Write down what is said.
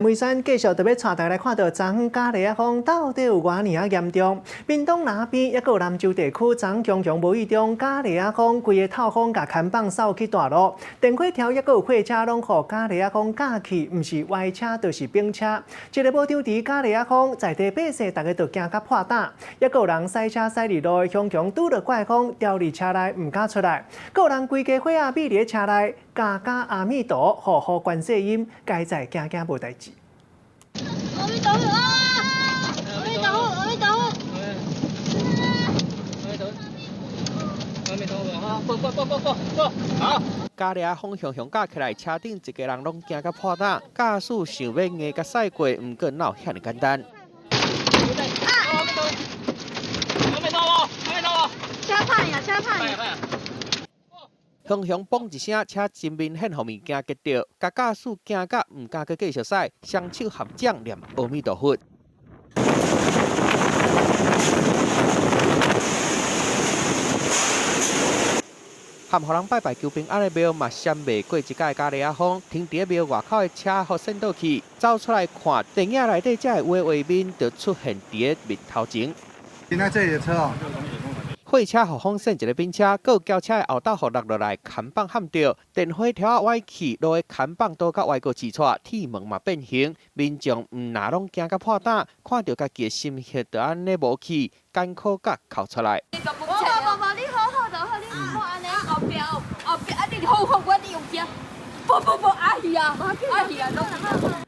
梅山继续特别带大家来看到昨昏嘉义风到底有偌尼啊严重？屏东南边一个南州地区昨强强无意中嘉义风规个透风甲看板扫去大路，电火条也有货车拢互嘉义风架去，毋是歪车就是平车。一个保长伫嘉义风在地百姓大家都惊甲破胆，也有人驶车驶入路强强拄着怪风掉入车内毋敢出来，有人规家伙仔秘伫车内家家阿弥陀，呼呼观世音，该在惊惊无代志。 阿弥陀佛啊！阿弥陀佛，阿弥陀佛。阿弥陀佛哈，过，好。嘉义风向架起来，车顶一个人拢惊甲破胆，驾驶想要硬甲驶过，毋过哪有遐尼简单？阿弥陀佛，车歹呀，车歹呀。 雄雄嘣一声，车前面很后物件击到，甲驾驶惊甲毋敢去继续驶，双手合掌念阿弥陀佛。含互人拜拜求平安的庙嘛，闪袂过一届嘉义风，停伫庙外口的车互闪倒去，走出来看电影内底遮的画面，就出现伫面头前。现在这里的车哦。 货车互风扇一个边车，各轿车的后斗互落落来，看板撼着，电火条歪去，路的看板倒甲歪过刺错，铁门嘛变形，民众毋哪拢惊甲破胆，看到家己的心血就安尼无去，艰苦甲哭出来。你好，你好就好，你莫安尼后壁啊，你好，我你用边，不，阿姨啊，拢。